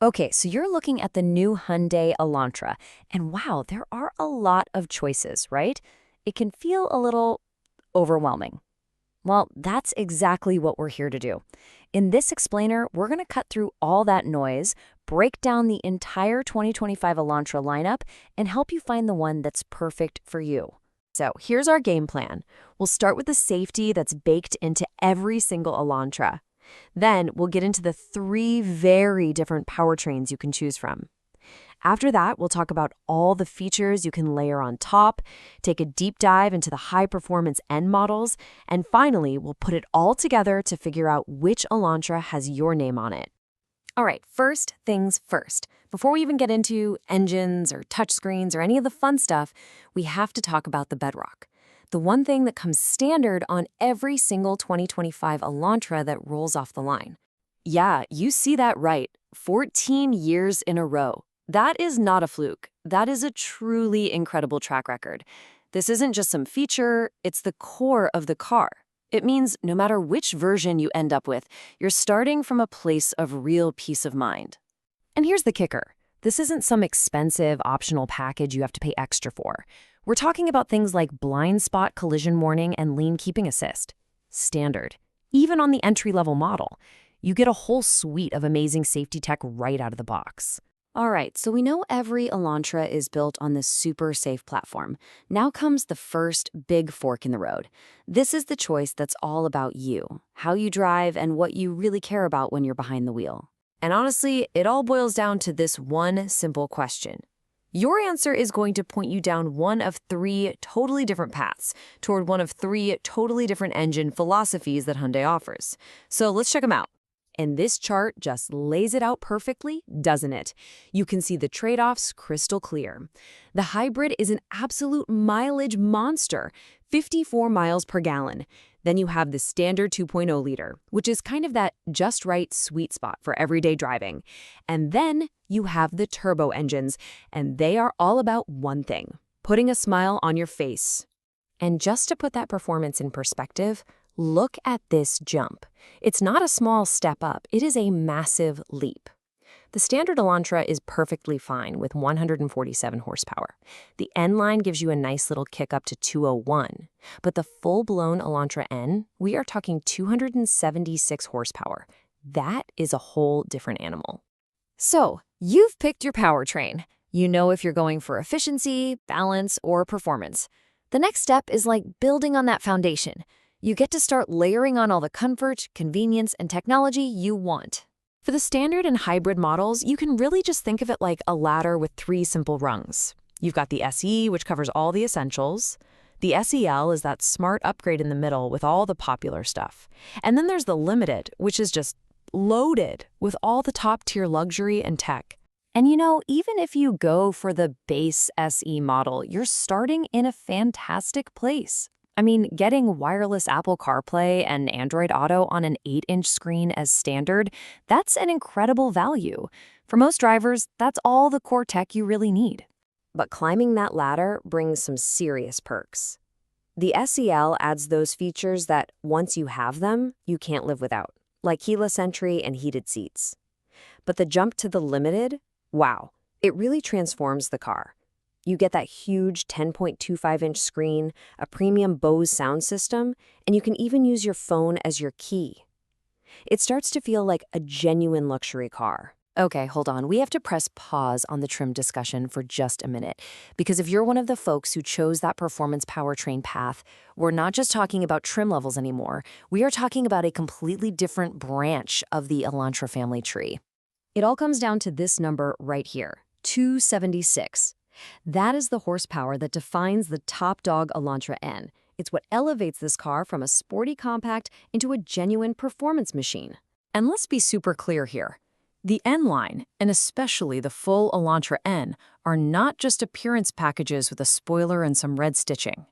Okay, so you're looking at the new Hyundai Elantra, and wow, there are a lot of choices, right? It can feel a little overwhelming. Well, that's exactly what we're here to do. In this explainer, we're going to cut through all that noise, break down the entire 2025 Elantra lineup, and help you find the one that's perfect for you. So here's our game plan. We'll start with the safety that's baked into every single Elantra. Then we'll get into the three very different powertrains you can choose from. After that, we'll talk about all the features you can layer on top, take a deep dive into the high-performance N models, and finally, we'll put it all together to figure out which Elantra has your name on it. All right, first things first. Before we even get into engines or touchscreens or any of the fun stuff, we have to talk about the bedrock. The one thing that comes standard on every single 2025 Elantra that rolls off the line. Yeah, you see that right. 14 years in a row. That is not a fluke. That is a truly incredible track record. This isn't just some feature, it's the core of the car. It means no matter which version you end up with, you're starting from a place of real peace of mind. And here's the kicker. This isn't some expensive optional package you have to pay extra for. We're talking about things like blind spot collision warning and lane keeping assist. Standard. Even on the entry-level model, you get a whole suite of amazing safety tech right out of the box. All right, so we know every Elantra is built on this super safe platform. Now comes the first big fork in the road. This is the choice that's all about you, how you drive, and what you really care about when you're behind the wheel. And honestly, it all boils down to this one simple question. Your answer is going to point you down one of three totally different paths toward one of three totally different engine philosophies that Hyundai offers. So let's check them out. And this chart just lays it out perfectly, doesn't it? You can see the trade-offs crystal clear. The hybrid is an absolute mileage monster, 54 miles per gallon. Then you have the standard 2.0 liter, which is kind of that just right sweet spot for everyday driving. And then you have the turbo engines, and they are all about one thing, putting a smile on your face. And just to put that performance in perspective, look at this jump. It's not a small step up, it is a massive leap. The standard Elantra is perfectly fine with 147 horsepower. The N line gives you a nice little kick up to 201. But the full-blown Elantra N, we are talking 276 horsepower. That is a whole different animal. So, you've picked your powertrain. You know if you're going for efficiency, balance, or performance. The next step is like building on that foundation. You get to start layering on all the comfort, convenience, and technology you want. For the standard and hybrid models, you can really just think of it like a ladder with three simple rungs. You've got the SE, which covers all the essentials. The SEL is that smart upgrade in the middle with all the popular stuff. And then there's the Limited, which is just loaded with all the top-tier luxury and tech. And you know, even if you go for the base SE model, you're starting in a fantastic place. I mean, getting wireless Apple CarPlay and Android Auto on an 8-inch screen as standard, that's an incredible value. For most drivers, that's all the core tech you really need. But climbing that ladder brings some serious perks. The SEL adds those features that, once you have them, you can't live without, like keyless entry and heated seats. But the jump to the Limited, wow, it really transforms the car. You get that huge 10.25-inch screen, a premium Bose sound system, and you can even use your phone as your key. It starts to feel like a genuine luxury car. Okay, hold on. We have to press pause on the trim discussion for just a minute, because if you're one of the folks who chose that performance powertrain path, we're not just talking about trim levels anymore. We are talking about a completely different branch of the Elantra family tree. It all comes down to this number right here, 276. That is the horsepower that defines the top dog Elantra N. It's what elevates this car from a sporty compact into a genuine performance machine. And let's be super clear here. The N line, and especially the full Elantra N, are not just appearance packages with a spoiler and some red stitching.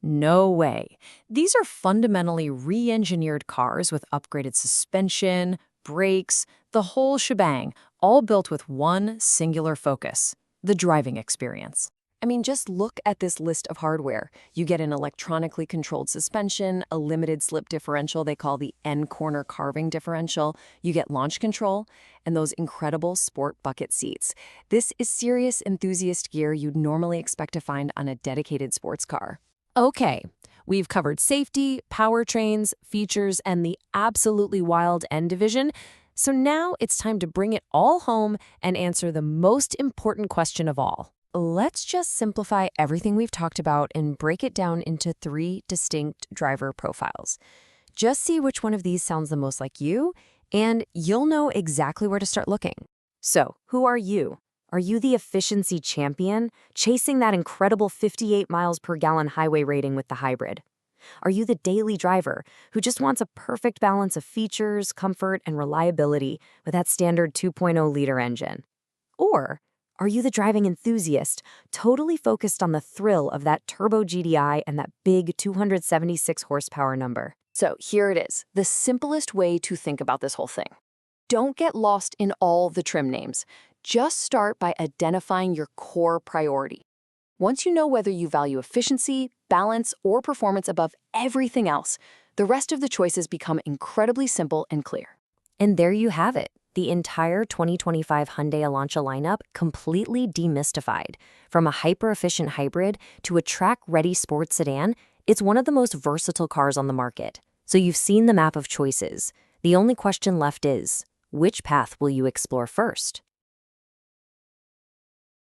No way. These are fundamentally re-engineered cars with upgraded suspension, brakes, the whole shebang, all built with one singular focus: the driving experience. I mean, just look at this list of hardware. You get an electronically controlled suspension, a limited slip differential they call the N-corner carving differential. You get launch control, and those incredible sport bucket seats. This is serious enthusiast gear you'd normally expect to find on a dedicated sports car. Okay, we've covered safety, powertrains, features, and the absolutely wild N division. So now it's time to bring it all home and answer the most important question of all. Let's just simplify everything we've talked about and break it down into 3 distinct driver profiles. Just see which one of these sounds the most like you, and you'll know exactly where to start looking. So, who are you? Are you the efficiency champion, chasing that incredible 58 miles per gallon highway rating with the hybrid? Are you the daily driver who just wants a perfect balance of features, comfort, and reliability with that standard 2.0-liter engine? Or are you the driving enthusiast, totally focused on the thrill of that turbo GDI and that big 276 horsepower number? So here it is, the simplest way to think about this whole thing. Don't get lost in all the trim names. Just start by identifying your core priority. Once you know whether you value efficiency, balance, or performance above everything else, the rest of the choices become incredibly simple and clear. And there you have it, the entire 2025 Hyundai Elantra lineup completely demystified. From a hyper-efficient hybrid to a track-ready sports sedan, it's one of the most versatile cars on the market. So you've seen the map of choices. The only question left is, which path will you explore first?